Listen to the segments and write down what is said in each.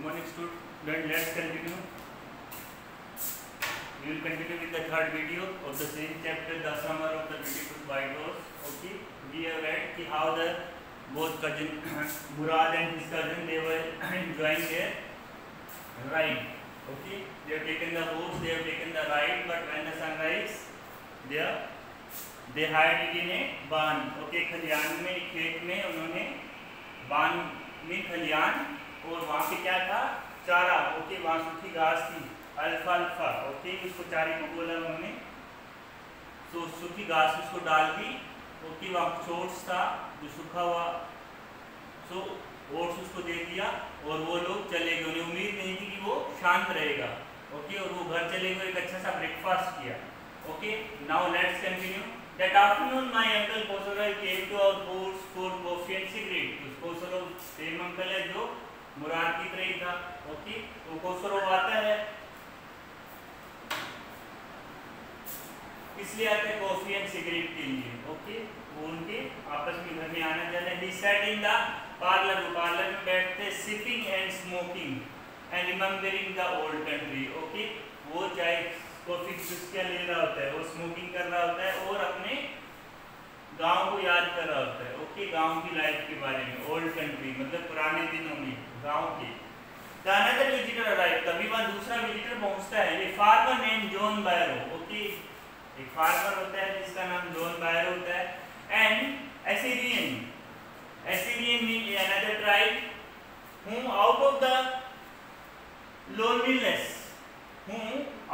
morning student, let's continue. We will continue with the third video of the same chapter, the summer of the beautiful white rose. Okay, we have read how the both cousin Murad and his cousin, they were enjoying their ride. Okay, they have taken the horse, they have taken the ride, but when the sun rise, they hired it in a barn. Okay, खलियान में, खेत में उन्होंने बान में खलियान, और वहाँ पे क्या था, चारा. ओके, वहाँ सूखी घास थी, अल्फाल्फा. ओके, उसको चारे को बोला उन्होंने. तो सूखी घास उसको डाल दी. ओके, वहाँ छोट्स था जो सूखा हुआ, सो ओट्स उसको दे दिया और वो लोग चले गए. उन्हें उम्मीद नहीं थी कि वो शांत रहेगा. ओके, और वो घर चले गए, एक अच्छा सा ब्रेकफास्ट किया. Okay, now let's continue. That afternoon my uncle Khosrow came to our house for coffee and cigarette. Khosrow same uncle है जो मुराद की तरह ही था. ओके, तो Khosrow आता है, इसलिए आता है कॉफी एंड सिगरेट के लिए. ओके, वो उनके आपस में घर में आना जाना. He sat in the parlor. Parlour में बैठते, sipping and smoking and remembering the old country. Okay, वो चाय कॉफी चुस्कियाँ ले रहा होता है, वो स्मोकिंग कर रहा होता है और अपने गांव को याद कर रहा होता है. ओके, गांव की लाइफ के बारे में. ओल्ड कंट्री मतलब पुराने दिनों में गांव के. The another visitor arrived. तभी वहाँ दूसरा विजिटर पहुँचता है. A farmer named John Barrow. Okay, एक फार्मर होता है जिसका नाम जॉन बायरो होता है. And Assyrian. Assyrian means another tribe whom out of the loneliness.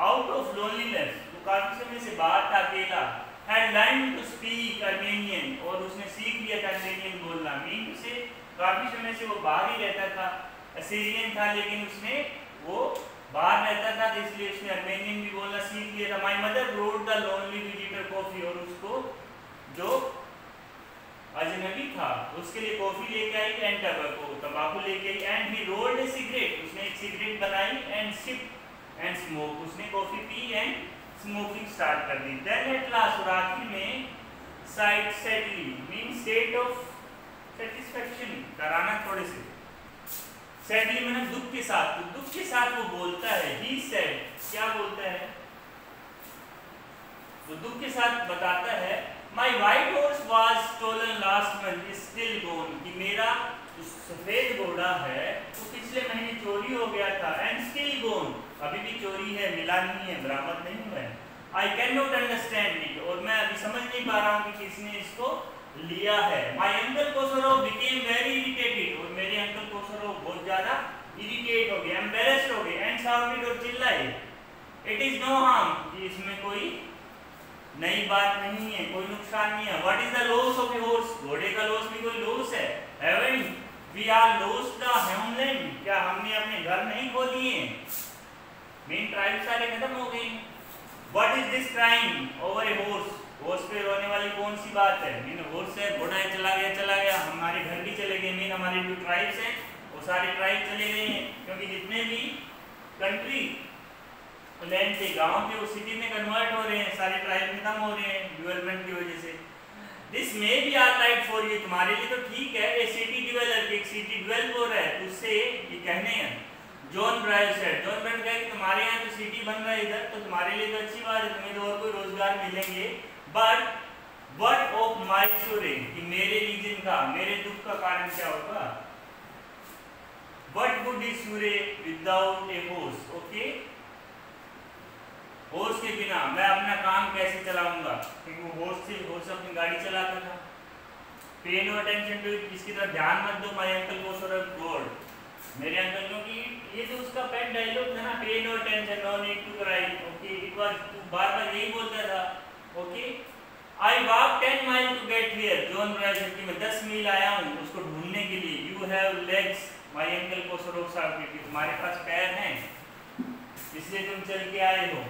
Out of loneliness, तो काफी समय से बाहर था, अकेला. Had learned to speak Armenian, और उसने सीख लिया था अर्मेनियन बोलना. मीन से काफी समय से वो बाहर ही रहता था. असीरियन था लेकिन उसने वो बाहर रहता था, तो इसलिए उसने अर्मेनियन भी बोलना सीख लिया था. My mother brought the lonely visitor coffee, और उसको जो अजनबी था उसके लिए कॉफी लेके आई. एंड तंबाकू लेके आई. And he rolled a cigarette, उसने एक सिगरेट बनाई. एंड सिप एंड स्मोक, उसने कॉफी पी एंड स्मोकिंग स्टार्ट कर दी. देन एट लास्ट, और आखिर में side sadly mean state of satisfaction, कराना थोड़े से. सैडली मैंने दुख के साथ, तो दुख के साथ वो बोलता है. ही सेड, क्या बोलता है, वो दुख के साथ बताता है. My white horse was stolen last month is still gone, कि मेरा जो सफेद घोड़ा है वो पिछले महीने चोरी हो गया था. एंड स्टिल गोन, अभी भी चोरी है, मिला नहीं है, बरामद नहीं हुआ है. I can not understand it, और मैं अभी समझ नहीं पा रहा हूँ कि किसने इसको लिया है. My uncle Khosrow became very irritated, और मेरे अंकल Khosrow बहुत ज्यादा इरिटेट हो गए, एम्बैरेस्ड हो गए. एंड शाउटेड, और चिल्लाए. इट इज नो हार्म, कि इसमें कोई नई बात नहीं है, कोई नुकसान नहीं है. What is the loss of a horse, घोड़े का लॉस भी कोई लॉस है. Haven't we are lost the homeland, क्या हमने अपने घर नहीं खो दिए. मेन ट्राइब सारे खत्म हो गए. What is this crime over a horse, horse पे रोने वाली कौन सी बात है. मीन हॉर्स है, घोड़ा है, चला गया, हमारे घर भी चले गए. मीन हमारे जो ट्राइब्स हैं वो सारे ट्राइब चले गए हैं, क्योंकि जितने भी कंट्री लैंड थे, गांव थे, वो सिटी में कन्वर्ट हो रहे हैं. सारे ट्राइब खत्म हो रहे हैं डेवलपमेंट की वजह से. This may be alright for you, तुम्हारे लिए तो ठीक है. ए सिटी डेवलपर, एक सिटी डेवलप हो रहा है, तो उससे ये कहने हैं. जॉन ब्रायो सेड, जॉन ब्रायो कहा कि तुम्हारे यहाँ तो सिटी बन रहा है इधर, तो तुम्हारे लिए तो अच्छी बात है, तुम्हें तो और कोई रोजगार मिलेंगे. But what of my soothing, कि मेरे रीजन का, मेरे दुख का कारण क्या होगा. What would is surrey without a horse. Okay, horse के बिना मैं अपना काम कैसे चलाऊंगा, क्योंकि वो हॉर्स अपनी गाड़ी चलाता था. पे नो अटेंशन टू इट, इसकी तरफ ध्यान मत दो. माय अंकल Khosrow गॉड, मेरे अंकल, क्योंकि ये जो उसका पेट डायलॉग था ना, pay no attention, no need to cry. Okay, it was, बार बार यही बोलता था. Okay, I walk 10 mile to get here. John Byro कि मैं 10 मील आया हूँ उसको ढूंढने के लिए. You have legs, my uncle Khosrow साहब, कि तुम्हारे पास पैर हैं इसलिए तुम चल के आए हो.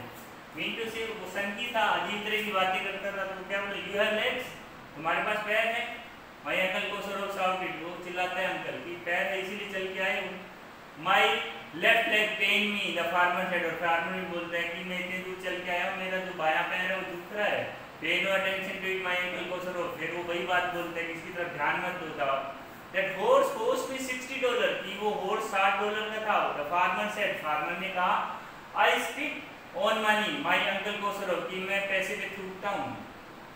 मीन टू से वो सनकी था, अजीब तरह की बातें करता था, तो क्या बोले, यू हैव लेग्स, तुम्हारे पास पैर है. माय अंकल Khosrow साहब, वो चिल्लाता है अंकल कि पैर है इसीलिए चल के आए हूँ. My left leg pain me, the farmer said, और फार्मर भी बोलता है कि मैं इतने दूर चल के आया हूँ, मेरा जो बायां पैर है वो दुख रहा है. Pay no attention to it my uncle Khosrow, फिर वो वही बात बोलता है कि इसकी तरफ ध्यान मत दो. दैट हॉर्स कॉस्ट मी $60, कि वो हॉर्स $60 का था। द फार्मर सेड, फार्मर ने कहा, I spit on money my uncle Khosrove, कि मैं पैसे पे थूकता हूँ।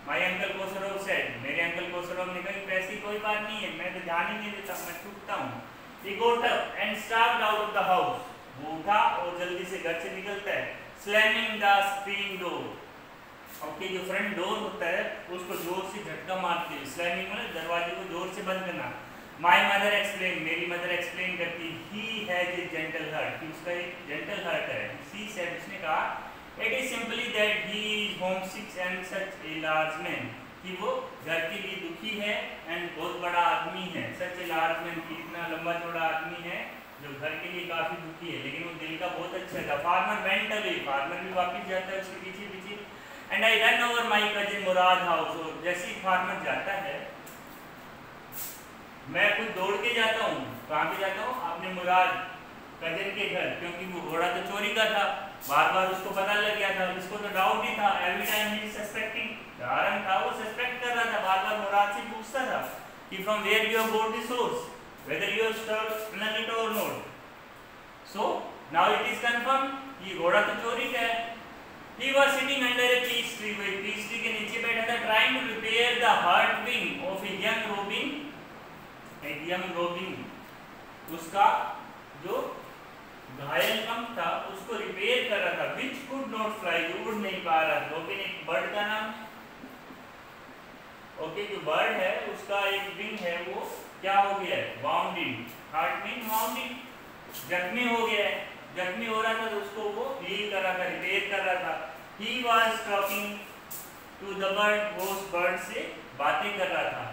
माय अंकल कोसरोव सेड, मेरे अंकल कोसरोव ने कहा पैसे कोई बात नहीं है, मैं तो ध्यान ही नहीं देता, मैं थूकता हूँ। He got up and started out of the house. वो उठा और जल्दी से घर से निकलता है, slamming the screen door. Okay, जो फ्रंट डोर होता है उसको जोर से झटका मारते हैं, स्लैमिंग मतलब दरवाजे को जोर से बंद करना। माय मदर एक्सप्लेन, मेरी मदर एक्सप्लेन करती, he has a gentle heart, कि उसका एक जेंटल हार्ट है। सी सेड, उसने कहा, it is simply that he is homesick and such a large man, कि वो घर के लिए दुखी है एंड बहुत बड़ा आदमी है। सच ए लार्ज मैन, कि इतना लंबा चौड़ा आदमी है जो घर के लिए काफी दुखी है, लेकिन वो दिल का बहुत अच्छा है। फार्मर वेंट अवे, फार्मर भी वापस जाता है उसके पीछे पीछे। And I run over my cousin Murad house, और जैसे ही फार्मर जाता है मैं खुद दौड़ के जाता हूँ। कहाँ पे जाता हूँ? अपने मुराद कजिन के घर, क्योंकि वो घोड़ा तो चोरी का था, बार बार उसको पता लग गया था, इसको तो डाउट ही था। एवरी टाइम ही सस्पेक्टिंग, कारण था वो सस्पेक्ट कर रहा था, बार बार मुराद से पूछता था कि from where you have got this horse, whether you have stolen it और not. So now it is confirm, ये घोड़ा तो चोरी का है। He was sitting under a peach tree, वो peach tree के नीचे बैठा था, trying to repair the hurt wing of a young robin, एक young robin, उसका जो घायल पंख था उसको रिपेयर कर रहा था, which could not fly, जो उड़ नहीं पा रहा था। robin एक बर्ड का नाम, ओके, जो बर्ड है उसका एक विंग है वो क्या हो गया है? wounded, hurt mean wounded, जख्मी हो गया है। जख्मी हो रहा था तो उसको वो हील कर रहा था, रिपेयर कर रहा था। He was talking to the bird, वो उस बर्ड से बातें कर रहा था।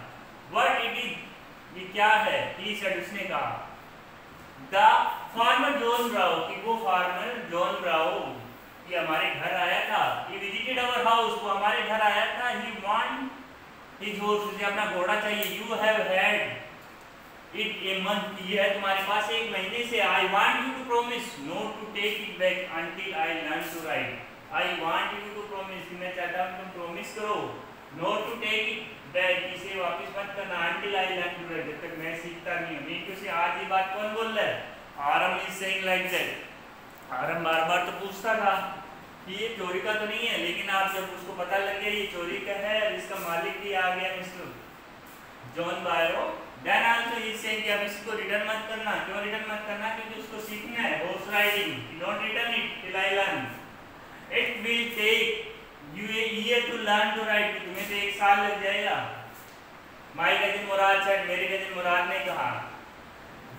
What it is, ये क्या है? He said, उसने कहा, The farmer John Brown, कि वो फार्मर जॉन ब्राउ ये हमारे घर आया था। He visited our house, वो हमारे घर आया था। He want his horse, उसे अपना घोड़ा चाहिए। You have had it a month, ये है तुम्हारे पास एक महीने से। I want you to promise not to take it back until I learn to ride. I want you to promise, मैं चाहता हूँ तुम promise करो, not to take it back, इसे वापस मत करना, until I learn to ride, जब तक मैं सीखता नहीं हूँ। मीटू से आज ये बात कौन बोल रहा है? आरम is saying like that. आरम बार बार तो पूछता था कि ये चोरी का तो नहीं है, लेकिन आप जब उसको पता लग गया ये चोरी का है, इसका मालिक भी आ गया mister John बायरो, then also he is saying कि अब इसको रिटर्न मत करना। क्यों रिटर्न मत करना? क्योंकि उसको सीखना है, horse riding, don't return it till I learn. It will take you a year to learn to ride, तुम्हें तो 1 साल लग जाएगा। My cousin मुराद said, मेरे cousin मुराद ने कहा,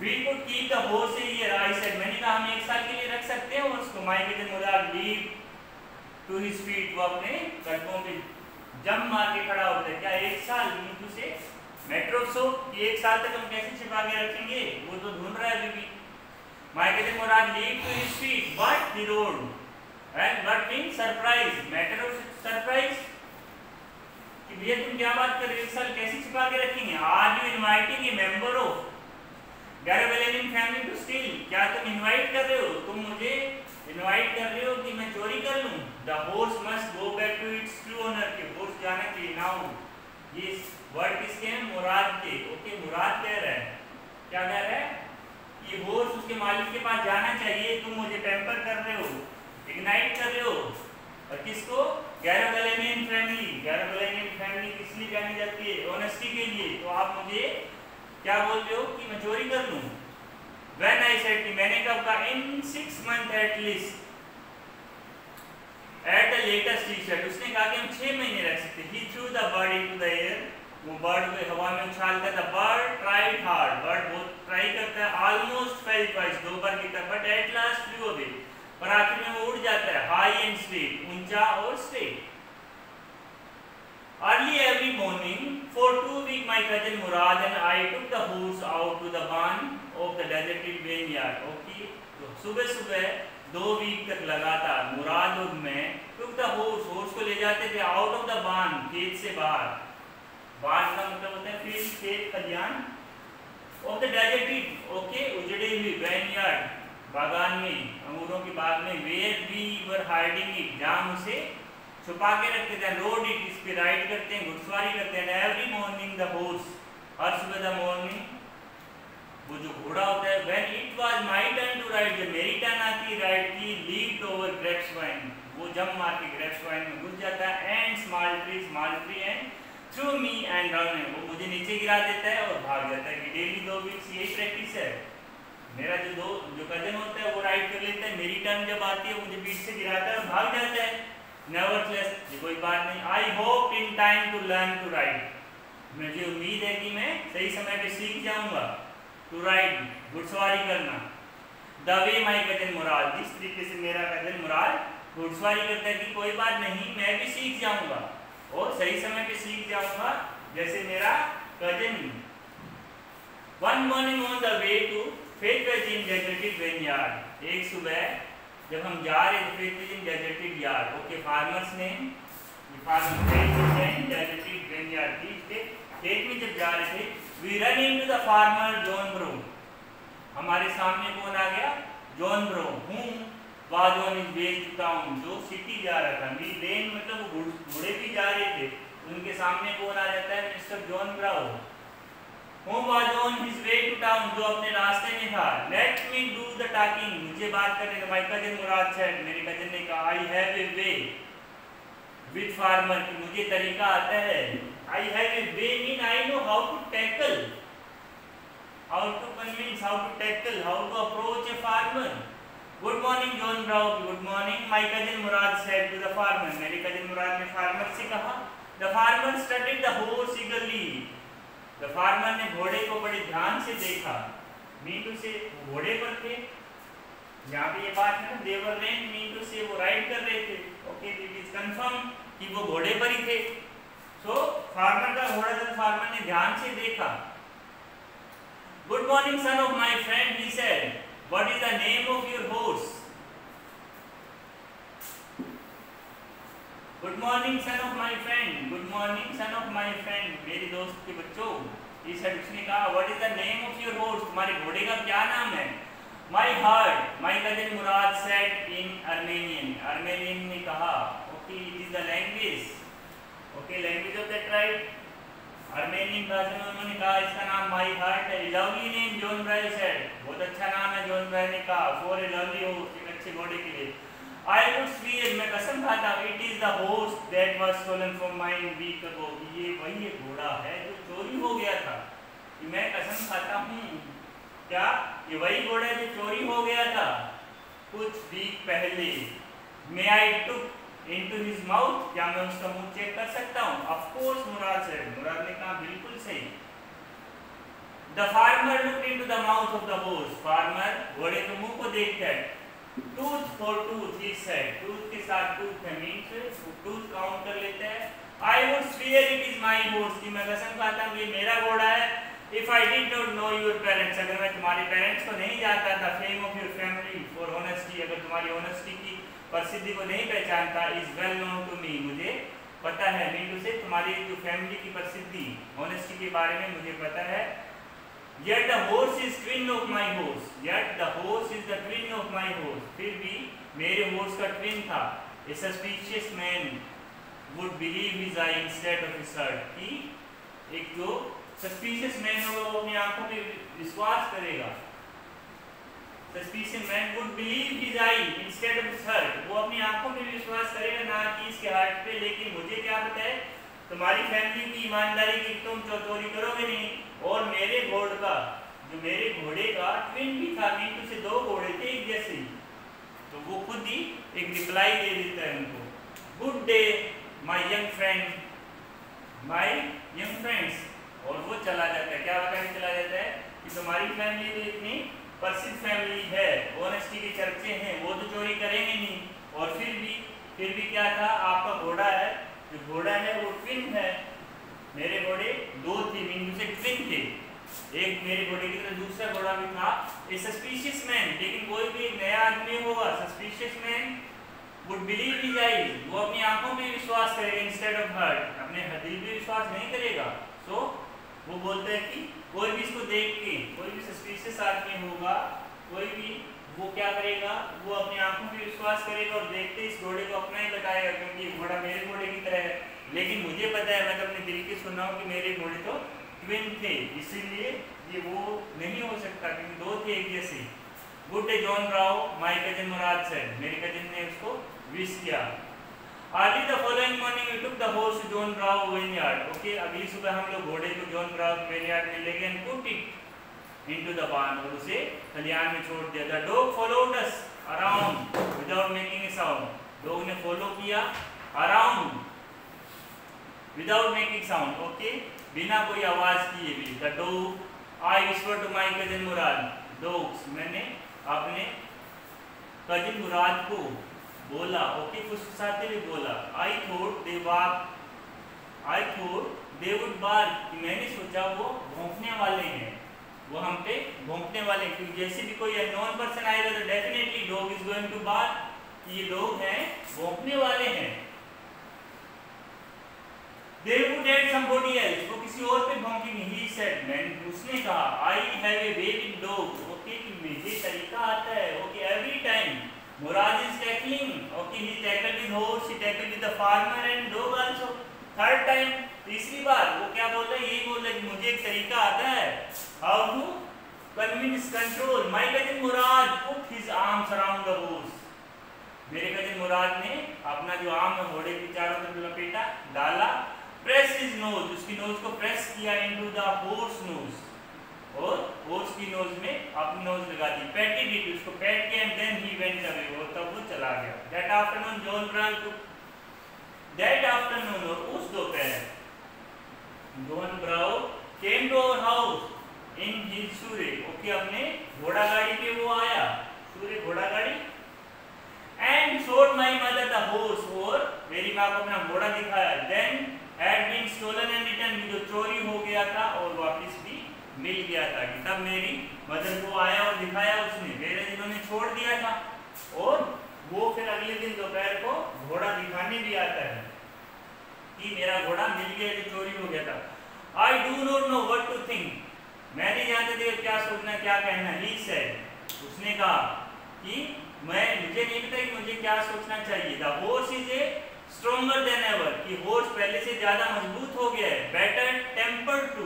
we could keep the horse a year, I said, मैंने कहा हम 1 साल के लिए रख सकते हैं horse को। My cousin Murad leap to his feet, वो अपने कदमों पे जंप मार के खड़ा होता है। क्या 1 साल? मीठू से मेट्रो सो कि 1 साल तक हम कैसे छिपा के रखेंगे, वो तो ढूंढ रहा है अभी भी। My cousin Murad leap to his feet, but he roared, and but being surprised, matter of surprise, कि भैया तुम क्या बात कर रहे हो, 1 साल कैसे छिपा के रखेंगे? Are you inviting a member of Garabalanin family to steal? क्या तुम इनवाइट कर रहे हो, तुम मुझे इनवाइट कर रहे हो कि मैं चोरी कर लूं? The horse must go back to its true owner, कि horse जाना चाहिए। Now ये वर्ड किसके हैं? मुराद के। ओके, मुराद कह रहा है, क्या कह रहा है? ये होर्स उसके मालिक के पास जाना चाहिए, तुम मुझे पैम्पर कर रहे हो, इग्नाइट कर रहे हो। और किसको? गैराबेलेनियन फैमिली। गैराबेलेनियन फैमिली किस लिए जानी जाती है? ऑनेस्टी के लिए। तो आप मुझे क्या बोल रहे हो कि मैं चोरी कर लूं? When I said कि मैंने कब कहा? In 6 months at least, at the latest t-shirt, उसने कहा कि हम 6 महीने रख सकते। He threw the bird into the air, वो बर्ड को हवा में उछालता था। बर्ड ट्राइड हार्ड, बर्ड बहुत ट्राई करता है। ऑलमोस्ट फेल ट्वाइस, 2 बार गिरता, but at last flu away, पर आखिर में वो उड़ जाता है। हाई एंड स्ट्रेट, ऊंचा और straight. Early every morning for 2 week my cousin Murad and I took the horse out to the barn of the deserted vineyard. Okay, तो सुबह सुबह 2 वीक तक लगातार मुराद और मैं टुक द हॉर्स, हॉर्स को ले जाते थे आउट ऑफ द बार्न, खेत से बाहर। बार्न का मतलब होता है फील्ड, खेत, खलिहान। ऑफ द डेजर्टेड, ओके, उजड़े हुए वेनयार्ड, बागान में, अंगूरों की बाग में। Where we were hiding it, जहाँ हम उसे छुपा के रखते थे। रोड इट, इस पे राइड करते हैं, घुड़सवारी करते हैं। एवरी मॉर्निंग द हॉर्स, हर सुबह द मॉर्निंग, वो जो घोड़ा होता है, व्हेन इट वाज जब मेरी टर्न आती है राइड की, लीप्ड ओवर ग्रेप्सवाइन, वो जंप मार के ग्रेप्सवाइन में घुस जाता है, and small tree and through me and run, वो मुझे नीचे गिरा देता है और भाग जाता है। कि डेली 2 वीक्स यही प्रैक्टिस है। मेरा जो कजन होता है वो राइड कर लेता है, मेरी टर्न जब आती है मुझे पीठ से गिराता है और भाग जाता है। नेवरथलेस, ये कोई बात नहीं। I hope in time to learn to ride, मुझे उम्मीद है कि मैं सही समय पे सीख जाऊंगा टू राइड, घुड़सवारी करना। द वे माई कजन मुराद, जिस तरीके से मेरा कजन मुराद घुड़सवारी करता है कि कोई बात नहीं, मैं भी सीख जाऊंगा और सही समय पे सीख जाऊंगा जैसे मेरा cousin. One morning on the way to Fetvajian deserted vineyard, एक सुबह जब हम जा रहे थे Fetvajian deserted yard, okay farmers ने डेजर्टेड विनयार्ड की खेत में जब जा रहे थे, we ran into the farmer John Byro, हमारे सामने कौन आ गया? John Byro, who was on his way to town, जो सिटी जा रहा था। मी लेन मतलब वो घोड़े भी जा रहे थे, उनके सामने कौन आ जाता है? Mister John Byro. Who was on his way to town, जो अपने रास्ते में था। Let me do the talking, मुझे बात करने दो। माय कजन मुराद सेड, मेरे कजन ने कहा, I have a way with farmer, कि मुझे तरीका आता है। I have a way mean I know how to tackle, how to convince, how to tackle, how to approach a farmer. Good morning John Byro, good morning. My cousin Mourad said to the farmer, मेरे cousin Mourad ने farmer से कहा। The farmer studied the horse eagerly, the farmer ने घोड़े को बड़े ध्यान से देखा। मीनू से घोड़े पर थे, यहाँ पे ये बात है, देवर रेन मीनू से वो राइड कर रहे थे। ओके, इट इज कंफर्म कि वो घोड़े पर ही थे। सो फार्मर का घोड़ा था, फार्मर ने ध्यान से देखा। Good morning son of my friend, he said, what is the name of your horse? Good morning son of my friend, good morning son of my friend, मेरे दोस्त के बच्चों। ही सेड, उसने कहा, what is the name of your horse, तुम्हारे घोड़े का क्या नाम है? My heart, my cousin Mourad said in Armenian, Armenian ने कहा। Okay, it is the language, okay, language of the tribe, Armenian भाषा में उन्होंने कहा इसका नाम माय हार्ट है। लवली नेम जॉन ब्राय सेड, बहुत अच्छा नाम है जॉन ब्राय ने कहा, फॉर ए लवली हॉर्स, एक अच्छे घोड़े के लिए। आई वुड स्वीयर, मैं कसम खाता हूं, it is the horse that was stolen from my week ago, ये वही घोड़ा है जो चोरी हो गया था। मैं कसम खाता हूं, क्या ये वही घोड़ा है जो चोरी हो गया था कुछ वीक पहले। मे आई टुक into his mouth, क्या मैं उसका मुंह चेक कर सकता हूँ? Of course, मुराद said, मुराद ने कहा बिल्कुल सही। The farmer looked into the mouth of the horse, farmer घोड़े के मुंह को देखता है। Tooth for tooth, he said, tooth के साथ tooth है, means tooth काउंट कर लेता है। I would swear it is my horse, कि मैं कसम खाता हूँ ये मेरा घोड़ा है। If I did not know your parents, अगर मैं तुम्हारे पेरेंट्स को नहीं जानता था, fame of your family for honesty, अगर तुम्हारी honesty की प्रसिद्धि को नहीं पहचानता, is well known to me, मुझे पता है, मीनू से तुम्हारी जो फैमिली की प्रसिद्धि ऑनेस्टी के बारे में मुझे पता है। Yet the horse is twin of my horse, yet the horse is the twin of my horse, फिर भी मेरे horse का twin था। A suspicious man would believe his eye instead of his heart, कि एक जो suspicious man होगा वो अपनी आंखों पे विश्वास करेगा। Suspicious man would believe his eye instead of his heart, वो अपनी आंखों पे विश्वास करेगा ना कि इसके हार्ट पे। लेकिन मुझे क्या पता है तुम्हारी फैमिली की ईमानदारी की, तुम चोरी करोगे नहीं। और मेरे घोड़े का, जो मेरे घोड़े का ट्विन भी था, मीनू से 2 घोड़े थे एक जैसे, तो वो खुद ही एक रिप्लाई दे देता है उनको, good day my young friend, my young friends, और वो चला जाता है। क्या बता के चला जाता है कि तुम्हारी फैमिली तो इतनी प्रसिद्ध फैमिली है, ऑनेस्टी के चर्चे हैं, वो तो चोरी करेंगे नहीं। और फिर भी क्या था, आपका घोड़ा है, जो घोड़ा है वो ट्विन है। मेरे घोड़े 2 थे, मीनू से ट्विन थे, एक मेरे घोड़े की तरह दूसरा घोड़ा भी था। ए सस्पिशियस मैन, लेकिन कोई भी एक नया आदमी होगा, suspicious man would believe his eyes, वो अपनी आंखों में विश्वास करेगा इंस्टेड ऑफ हार्ट, अपने दिल पे विश्वास नहीं करेगा। सो वो बोलते हैं कि कोई भी इसको देख के, कोई भी सस्पिशियस आदमी होगा, कोई भी, वो क्या करेगा, वो अपनी आंखों पे विश्वास करेगा और देखते इस घोड़े को अपना ही बताएगा, क्योंकि घोड़ा मेरे घोड़े की तरह है। लेकिन मुझे पता है, मैं तो अपने दिल की सुन रहा हूँ कि मेरे घोड़े तो ट्विन थे, इसीलिए ये वो नहीं हो सकता, क्योंकि 2 थे एक जैसे। Good day John Byro, my cousin Mourad said, मेरे कजिन ने उसको विश किया। Early the following morning we took the horse to John Byro vineyard, okay अगली सुबह हम लोग घोड़े को जॉन ब्राउ विनयार्ड में ले गए and put it into the barn, और उसे खलियान में छोड़ दिया। The dog followed us around without making a sound, dog ने फॉलो किया around without making sound, okay बिना कोई आवाज किए भी। The dog I whisper to my cousin Murad, dogs मैंने अपने कजिन मुराद को बोला, ओके फुसफुसाते हुए बोला। I thought they would bark, मैंने सोचा वो भौंकने वाले हैं, वो हम पे भौंकने वाले हैं, क्योंकि जैसे भी कोई अननोन पर्सन आएगा तो definitely dog is going to bark, ये लोग हैं भौंकने वाले हैं। They would add somebody else, वो किसी और पे भौंकेंगे। He said, मैंने उसने कहा, I have a way with dogs, okay कि मुझे तरीका आता है, okay every time Murad is tackling, okay he tackled with horse, he tackled with the farmer and dog also. Third time, तीसरी बार वो क्या बोल रहा है, यही बोल रहा है कि मुझे एक तरीका आता है, how to convince control my cousin Murad put his arms around the horse, मेरे कजिन मुराद ने अपना जो आर्म है घोड़े के चारों तरफ लपेटा डाला, प्रेस हिज नोज, उसकी नोज को प्रेस किया इनटू द हॉर्स नोज, और हॉर्स की नोज में अपनी नोज लगा दी, पैटेड इट, उसको पैट किया and then he went away, और तब वो चला गया। That afternoon John Byro to, that afternoon और उस दोपहर John Byro came to our house in his surrey, okay अपने घोड़ा गाड़ी पे वो आया, सूरे घोड़ा गाड़ी, and showed my mother the horse, और मेरी माँ को अपना घोड़ा दिखाया, then had been stolen and returned, जो चोरी हो गया था और वापस भी मिल गया था, कि तब मेरी मदर को आया और दिखाया उसने, मेरे जिन्होंने छोड़ दिया था, और वो फिर अगले दिन दोपहर को घोड़ा दिखाने भी आता है कि मेरा घोड़ा मिल गया जो चोरी हो गया था। I do not know what to think, मैं नहीं जानता था क्या सोचना क्या कहना। He said, उसने कहा कि मुझे नहीं पता कि मुझे क्या सोचना चाहिए। The horse is a stronger than ever, कि हॉर्स पहले से ज्यादा मजबूत हो गया है, बेटर टेम्पर्ड टू,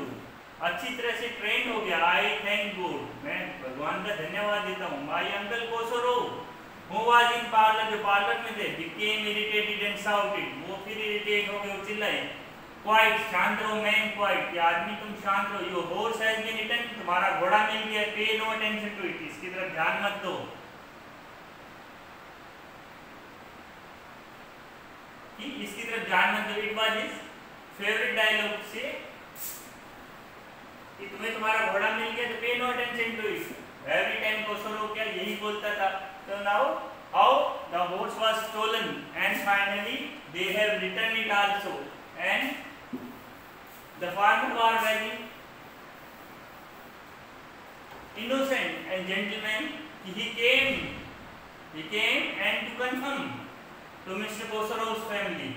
अच्छी तरह से ट्रेन हो गया। आई थैंक गॉड, मैं भगवान का धन्यवाद देता हूँ। My uncle Khosrove who was in parlour, जो पार्लर में थे, बिकेम इरिटेटेड एंड शाउटेड, वो फिर इरिटेट हो गए और चिल्लाए, क्वाइट, शांत रहो मैन, क्वाइट, कि आदमी तुम शांत रहो, your horse has been eaten, तुम्हारा घोड़ा मिल गया, पे नो अटेंशन टू इट, इसकी तरफ ध्यान मत दो। इसकी तरफ ध्यान मत दो। It was his favourite dialogue से कि तुम्हें तुम्हारा घोड़ा मिल गया तो pay no attention to it, every time Khosrove क्या यही बोलता था। तो now how the horse was stolen and finally they have return it also, and the farmer was very innocent and gentleman, he came and to confirm to Mr. Kosarov's family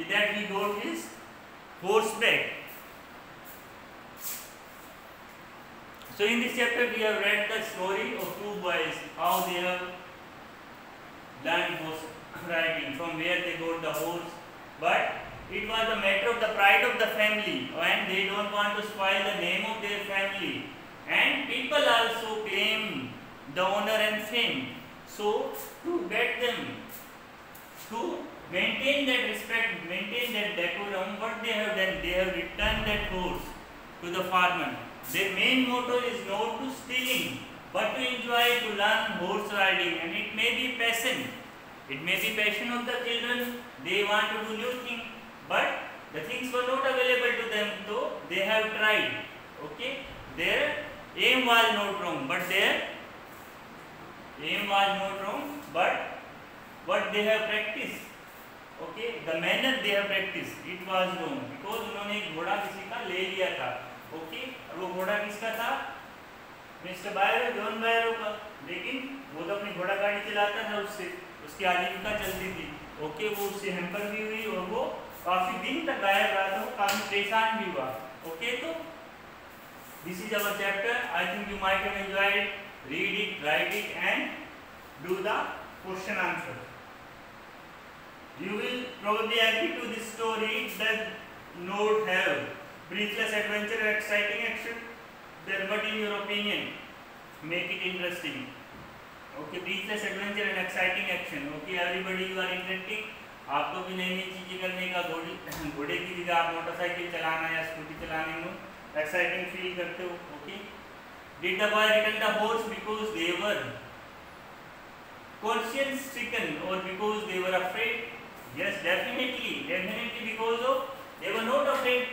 that he got his horse back. So in this chapter we have read the story of two boys, how they have learned horse riding, from where they got the horse, but it was a matter of the pride of the family and they don't want to spoil the name of their family, and people also claim the honor and fame. So to get them to maintain that respect, maintain that decorum, what they have done, they have returned that horse to the farmer. Their main motto is not to stealing, but to enjoy, to learn horse riding, and it may be passion. It may be passion of the children. They want to do new things, but the things were not available to them, so they have tried. Okay, their aim was not wrong, but what they have practiced, okay, the manner they have practiced, it was wrong, because उन्होंने एक घोड़ा किसी का ले लिया था, okay, और वो घोड़ा किसका था? मिस्टर बायरो, जॉन बायरो का, लेकिन वो तो अपनी घोड़ा गाड़ी चलाता था, उससे उसकी आजीविका चलती थी, okay, वो उससे हैम्पर भी हुई और वो काफी दिन तक गायब रहा था, वो काफी परेशान भी हुआ, okay, तो this is our chapter. I think you might have enjoyed it. Read it, write it, and do the question answer. You will probably agree to this story. It does not have breathless adventure or exciting action. Then, what in your opinion make it interesting? Okay, breathless adventure and exciting action. Okay, everybody you are interacting. आपको भी नई नई चीजें करने का, घोड़े की जगह आप मोटरसाइकिल चलाना या स्कूटी चलाने में एक्साइटिंग फील करते हो. Okay. Did the boy return the horse because they were conscience stricken or because they were afraid? Yes, definitely because of they were not afraid.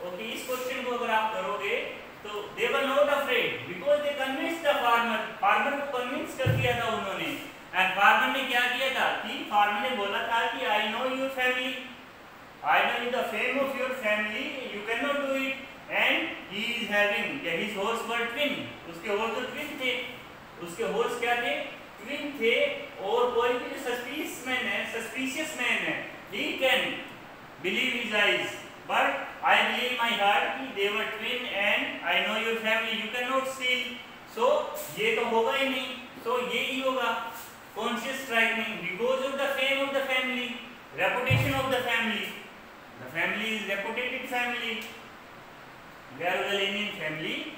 Okay, इस क्वेश्चन को अगर आप करोगे तो they were not afraid because they convinced the farmer. Farmer को convince कर दिया था उन्होंने. एंड फार्मर ने क्या किया था कि फार्मर ने बोला था कि I know your family, I know the fame of your family, you cannot do it. And he is having, his horse were twin. उसके horse तो twin थे. उसके horse क्या थे? Twin थे. और कोई भी जो suspicious man है, he can believe his eyes. But I believe my heart कि they were twin and I know your family, you cannot steal. So ये तो होगा ही नहीं. So ये ही होगा. Conscious striking because of the fame of the family, reputation of the family. The family is reputed family. Gargalanian family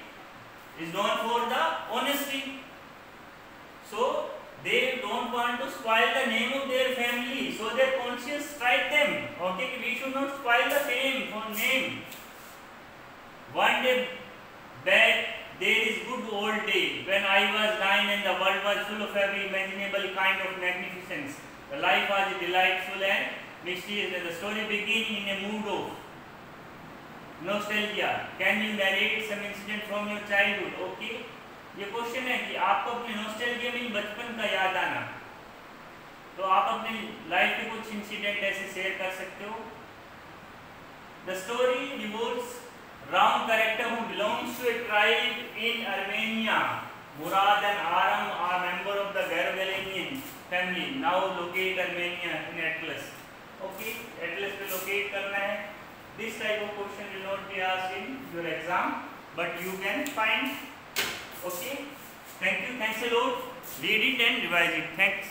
is known for the honesty. So they don't want to spoil the name of their family, so their conscience strike them. Okay, we should not spoil the fame or name. One day back, there is good old day when I was 9 and the world was full of every imaginable kind of magnificence. The life was delightful and mysterious. The story begins in a mood of nostalgia. Can you narrate some incident from your childhood? Okay. ये question है कि आपको अपने nostalgia में बचपन का याद आना, तो आप अपनी लाइफ के कुछ इंसिडेंट ऐसे शेयर कर सकते हो. The story revolves around character who belongs to a tribe in Armenia. Murad and Aram are member of the Gargalanian family. Now locate Armenia in Atlas. Okay, Atlas पे locate करना है. This type of question will not be asked in your exam, but you can find. Okay, thank you, thanks a lot. Read it and revise it. Thanks.